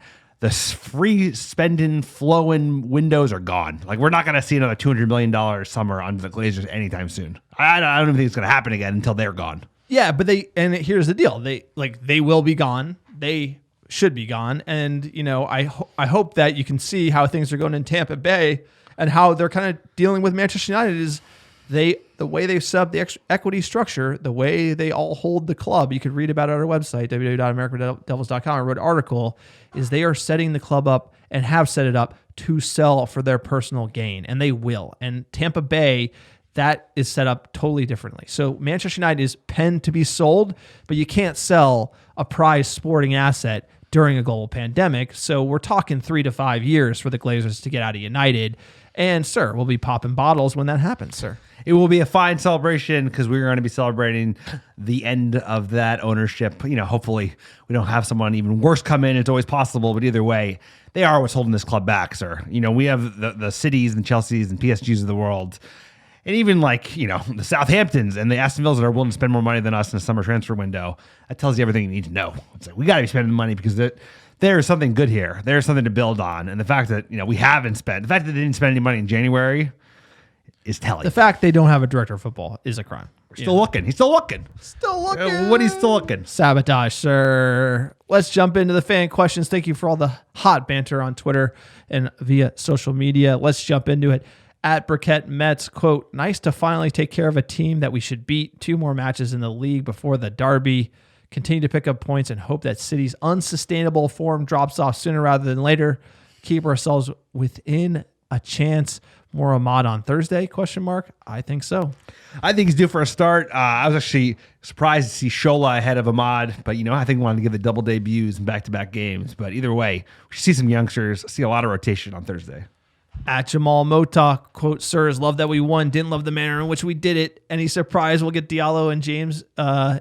the free spending, flowing windows are gone. Like, we're not going to see another $200 million summer under the Glazers anytime soon. I don't even think it's going to happen again until they're gone. Yeah, but here's the deal. They will be gone. They should be gone. And, I hope that you can see how things are going in Tampa Bay and how they're kind of dealing with Manchester United is the way they've set up the equity structure, the way they all hold the club. You could read about it on our website, www.americanreddevils.com. I wrote an article, is they are setting the club up and have set it up to sell for their personal gain, and they will. And Tampa Bay, that is set up totally differently. So Manchester United is penned to be sold, but you can't sell a prized sporting asset during a global pandemic. So we're talking 3 to 5 years for the Glazers to get out of United. And, sir, we'll be popping bottles when that happens, sir. It will be a fine celebration, because we're going to be celebrating the end of that ownership. Hopefully we don't have someone even worse come in. It's always possible, but either way, they are what's holding this club back, sir. We have the cities and Chelseas and PSGs of the world, and even the Southamptons and the Aston Villas that are willing to spend more money than us in the summer transfer window. That tells you everything you need to know. It's like, we got to be spending money, because there is something good here. There's something to build on. And the fact that, we haven't spent, the fact that they didn't spend any money in January is telling. The fact they don't have a director of football is a crime. We're still looking. He's still looking. Still looking. What he's still looking. Sabotage, sir. Let's jump into the fan questions. Thank you for all the hot banter on Twitter and via social media. Let's jump into it. At Briquette Mets, quote, nice to finally take care of a team that we should beat. 2 more matches in the league before the derby. Continue to pick up points and hope that City's unsustainable form drops off sooner rather than later. Keep ourselves within a chance. More Ahmad on Thursday? ? I think so. I think he's due for a start. I was actually surprised to see Shola ahead of Ahmad, but I think we wanted to give the double debuts in back-to-back games. But either way, we should see some youngsters, see a lot of rotation on Thursday. At Jamal Mota, quote, sirs, love that we won, didn't love the manner in which we did it. Any surprise we'll get Diallo and James?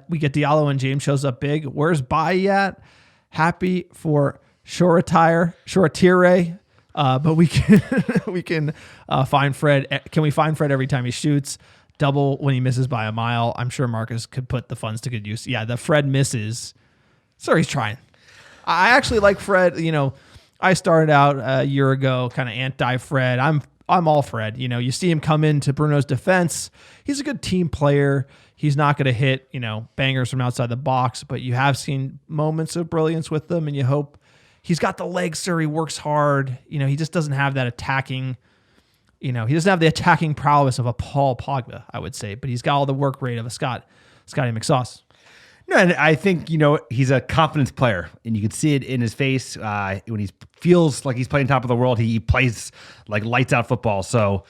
We get Diallo and James shows up big. Where's Bailly at? Happy for Shoratire, but we can find Fred. Can we find Fred every time he shoots? Double when he misses by a mile. I'm sure Marcus could put the funds to good use. Yeah, the Fred misses. So he's trying. I actually like Fred. I started out a year ago kind of anti-Fred. I'm all Fred. You see him come into Bruno's defense. He's a good team player. He's not going to hit, bangers from outside the box, but you have seen moments of brilliance with them, and you hope he's got the legs, sir. He works hard. He just doesn't have that attacking, he doesn't have the attacking prowess of a Paul Pogba, I would say, but he's got all the work rate of a Scotty McSauce. No, and I think, he's a confidence player, and you can see it in his face when he feels like he's playing top of the world. He plays like lights out football. So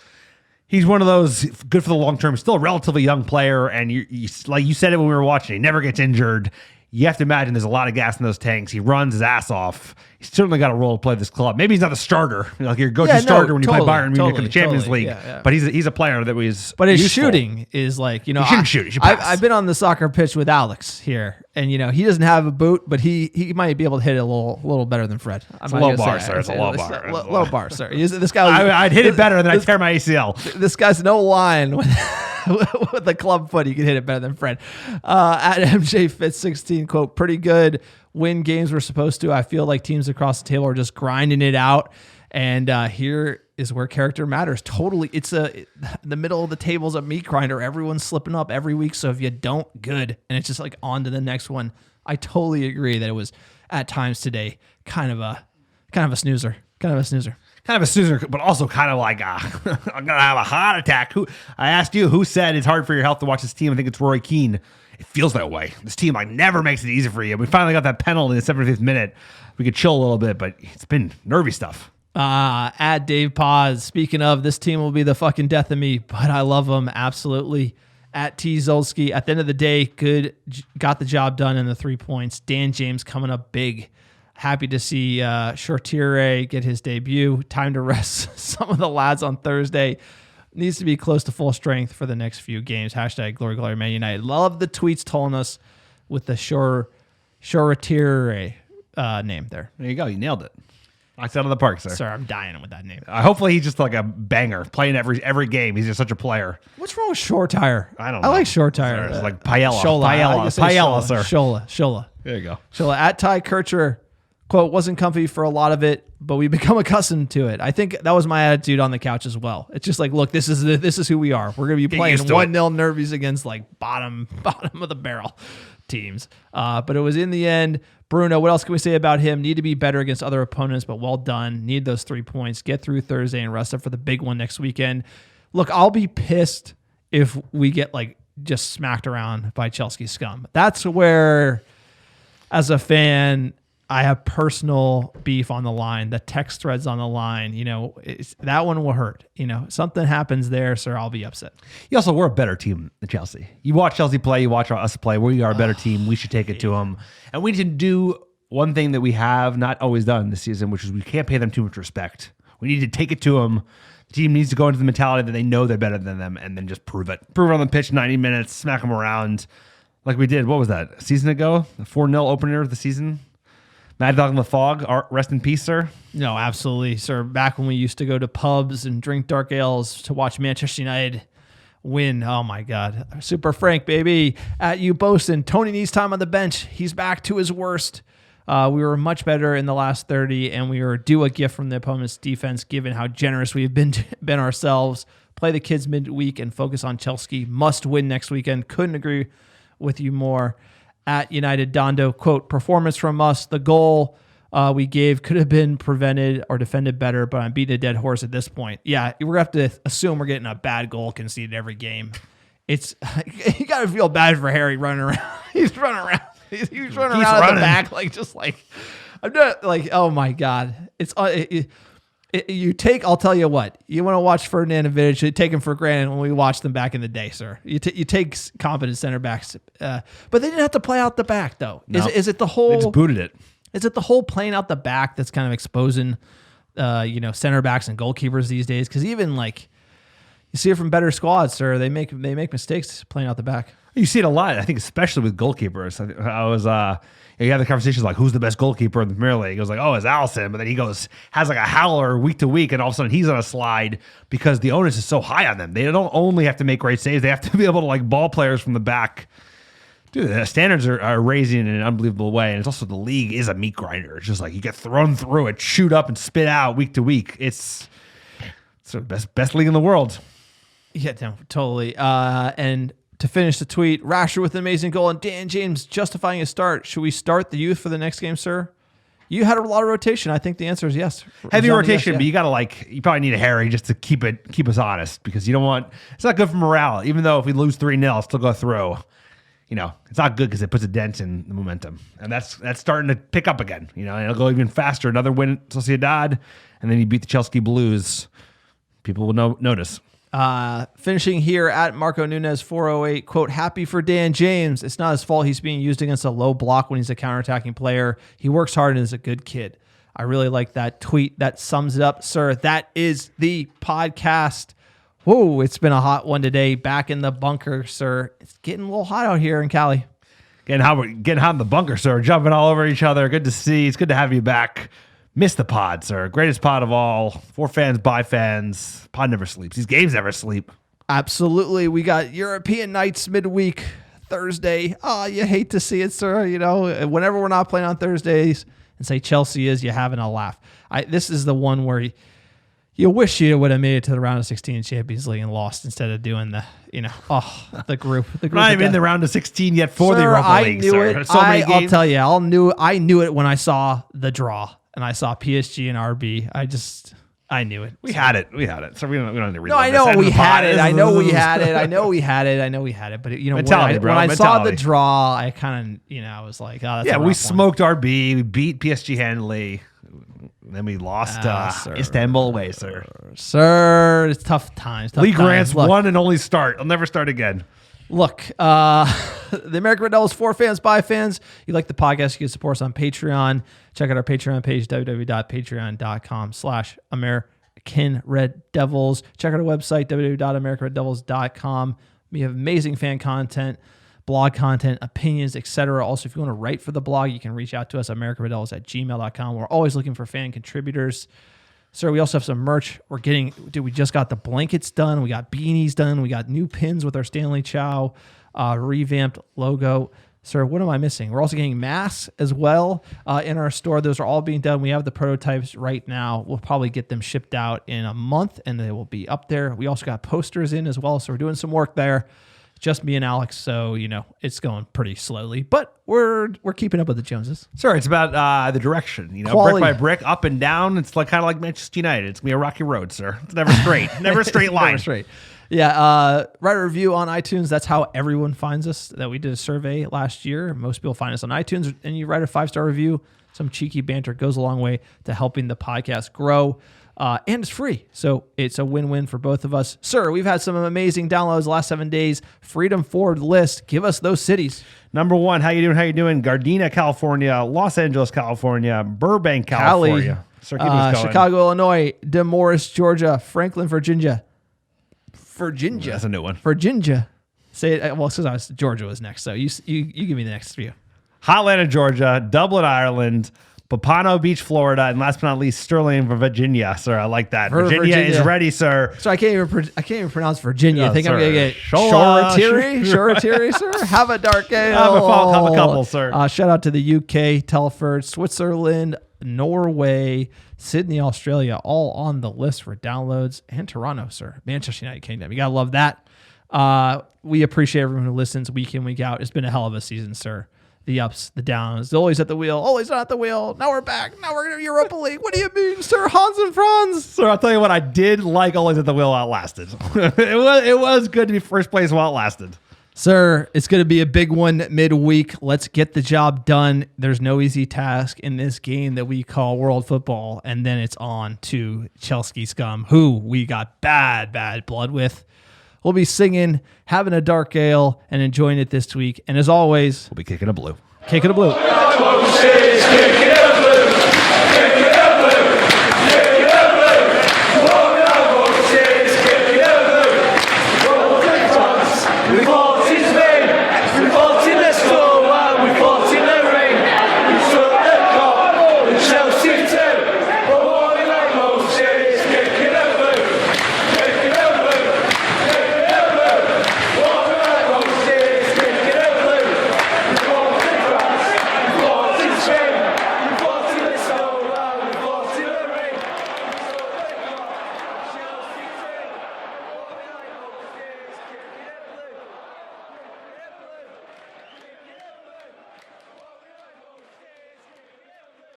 he's one of those good for the long term, still a relatively young player. And you like you said it when we were watching, he never gets injured. You have to imagine there's a lot of gas in those tanks. He runs his ass off. He's certainly got a role to play this club. Maybe he's not the starter, like your go-to starter when you play Bayern Munich in the Champions League. Yeah. But he's a player that was. But his useful. shooting is like, he shouldn't shoot. He should pass. I've been on the soccer pitch with Alex here, and he doesn't have a boot, but he might be able to hit it a little better than Fred. It's a low bar, sir. It's a low bar. Low bar, sir. This guy. I'd hit it better than I tear my ACL. This guy's no line with the club foot. He can hit it better than Fred. At MJ Fitz 16, quote, pretty good. Win games we're supposed to. I feel like teams across the table are just grinding it out. And here is where character matters. Totally. It's the middle of the table's a meat grinder. Everyone's slipping up every week. So if you don't, good. And it's just like on to the next one. I totally agree that it was at times today kind of a snoozer. Kind of a snoozer, but also kind of like I'm gonna have a heart attack. I asked you who said it's hard for your health to watch this team. I think it's Roy Keane. It feels that way. This team never makes it easy for you. We finally got that penalty in the 75th minute. We could chill a little bit, but it's been nervy stuff. At Dave Paz, speaking of, this team will be the fucking death of me, but I love them absolutely. At T Zolski, at the end of the day, good, got the job done in the 3 points. Dan James coming up big. Happy to see Shortire get his debut. Time to rest some of the lads on Thursday. Needs to be close to full strength for the next few games. # Glory Glory Man United. Love the tweets telling us with the Shortire name there. There you go. You nailed it. Knocked out of the park, sir. Sir, I'm dying with that name. Hopefully he's just like a banger, playing every game. He's just such a player. What's wrong with Shortire? I don't know. I like Shortire. It's like Paella. Paella, sir. Shola. There you go. Shola. At Ty Kircher. Quote, wasn't comfy for a lot of it, but we become accustomed to it. I think that was my attitude on the couch as well. It's just like, look, this is who we are. We're going to be playing 1-0 nervies against like bottom of the barrel teams. But it was in the end. Bruno, what else can we say about him? Need to be better against other opponents, but well done. Need those 3 points. Get through Thursday and rest up for the big one next weekend. Look, I'll be pissed if we get like just smacked around by Chelsea scum. That's where, as a fan, I have personal beef on the line. The text threads on the line. That one will hurt. Something happens there, sir, I'll be upset. We're a better team than Chelsea. You watch Chelsea play, you watch us play. We are a better team. We should take it to them. And we need to do one thing that we have not always done this season, which is we can't pay them too much respect. We need to take it to them. The team needs to go into the mentality that they know they're better than them and then just prove it. Prove it on the pitch 90 minutes, smack them around like we did. What was that, a season ago? The 4-0 opener of the season? Mad Dog in the Fog, rest in peace, sir. No, absolutely, sir. Back when we used to go to pubs and drink dark ales to watch Manchester United win. Oh, my God. Super Frank, baby. At you, Bosun. Tony needs time on the bench. He's back to his worst. We were much better in the last 30, and we were due a gift from the opponent's defense, given how generous we've been ourselves. Play the kids midweek and focus on Chelsea. Must win next weekend. Couldn't agree with you more. At United Dondo, quote, performance from us. The goal we gave could have been prevented or defended better, but I'm beating a dead horse at this point. Yeah, we're going to have to assume we're getting a bad goal conceded every game. You got to feel bad for Harry running around. He's running around. He's running around at the back, I'm not like, oh my God. I'll tell you what, you want to watch Ferdinand and Vidic, you take them for granted when we watched them back in the day, sir. You take competent center backs, but they didn't have to play out the back though. No. Is it the whole? They just booted it. Is it the whole playing out the back that's kind of exposing, center backs and goalkeepers these days? Because even like you see it from better squads, sir, they make mistakes playing out the back. You see it a lot, I think, especially with goalkeepers. I was you have the conversations like, who's the best goalkeeper in the Premier League? It was like, oh, it's Alisson. But then he has like a howler week to week, and all of a sudden he's on a slide because the onus is so high on them. They don't only have to make great saves, they have to be able to like ball players from the back. Dude, the standards are raising in an unbelievable way. And it's also the league is a meat grinder. It's just like you get thrown through it, shoot up and spit out week to week. It's the best league in the world. Yeah, no, totally. And to finish the tweet, Rashford with an amazing goal and Dan James justifying a start. Should we start the youth for the next game, sir? You had a lot of rotation. I think the answer is yes. Heavy rotation, yes, yeah. But you got to you probably need a Harry just to keep us honest because you don't want, it's not good for morale. Even though if we lose 3-0, still go through. it's not good because it puts a dent in the momentum. And that's starting to pick up again. And it'll go even faster. Another win at Sociedad, and then you beat the Chelsea Blues. People will notice. Finishing here at Marco Nunez 408, quote, happy for Dan James. It's not his fault he's being used against a low block when he's a counterattacking player. He works hard and is a good kid. I really like that tweet. That sums it up, sir. That is the podcast. Whoa, it's been a hot one today. Back in the bunker, sir. It's getting a little hot out here in Cali. Getting hot in the bunker, sir. Jumping all over each other. Good to see. It's good to have you back. Miss the pod, sir. Greatest pod of all. For fans, by fans. Pod never sleeps. These games never sleep. Absolutely. We got European nights midweek Thursday. Oh, you hate to see it, sir. Whenever we're not playing on Thursdays and say Chelsea is, you're having a laugh. This is the one where you wish you would have made it to the round of 16 Champions League and lost instead of doing the group. Not even in the round of 16 yet for the Europa League, sir. I'll tell you, I knew it when I saw the draw and I saw PSG and RB. I knew it. We had it. So we don't need to read. No, I know we had it. I know we had it. But when I saw the draw, I kind of, I was like, oh, that's we smoked RB. We beat PSG handily. Then we lost Istanbul away, sir. Sir, it's tough times. Lee Grant's one and only start. I'll never start again. Look, the American Red Devils, for fans, by fans. You like the podcast, you can support us on Patreon. Check out our Patreon page, www.patreon.com/AmericanRedDevils. Check out our website, www.americanreddevils.com. We have amazing fan content, blog content, opinions, etc. Also, if you want to write for the blog, you can reach out to us at americanreddevils@gmail.com. We're always looking for fan contributors. Sir, we also have some merch. We just got the blankets done. We got beanies done. We got new pins with our Stanley Chow revamped logo. Sir, what am I missing? We're also getting masks as well in our store. Those are all being done. We have the prototypes right now. We'll probably get them shipped out in a month, and they will be up there. We also got posters in as well, so we're doing some work there. Just me and Alex, so it's going pretty slowly, but we're keeping up with the Joneses. Sir, it's about the direction, Quality. brick by brick, up and down. It's kind of like Manchester United. It's gonna be a rocky road, sir. It's never straight, never a straight line. Never straight. Yeah, write a review on iTunes. That's how everyone finds us. That we did a survey last year. Most people find us on iTunes, and you write a 5-star review. Some cheeky banter goes a long way to helping the podcast grow. And it's free. So it's a win-win for both of us. Sir, we've had some amazing downloads the last 7 days. Freedom Forward list. Give us those cities. Number 1, how you doing? Gardena, California. Los Angeles, California. Burbank, California. Cali. Sir, keep us going. Chicago, Illinois. Demorest, Georgia. Franklin, Virginia. That's a new one. Virginia. Say it. Well, since Georgia was next, so you give me the next few. Hotlanta, Georgia. Dublin, Ireland. Pompano Beach, Florida, and last but not least, Sterling, Virginia. Sir, I like that. Virginia is ready, sir. So I can't even pronounce Virginia. I think sir. I'm gonna get Shoretiri, sir. Have a dark ale. Have a couple, sir. Shout out to the UK, Telford, Switzerland, Norway, Sydney, Australia, all on the list for downloads, and Toronto, sir. Manchester United Kingdom. You gotta love that. We appreciate everyone who listens week in, week out. It's been a hell of a season, sir. The ups, the downs, the always at the wheel, always not at the wheel. Now we're back. Now we're in Europa League. What do you mean, sir? Hans and Franz. Sir, I'll tell you what, I did like always at the wheel while it lasted. it was good to be first place while it lasted. Sir, it's going to be a big one midweek. Let's get the job done. There's no easy task in this game that we call world football. And then it's on to Chelsea scum, who we got bad blood with. We'll be singing, having a dark ale, and enjoying it this week. And as always, we'll be kicking a blue. Kicking a blue.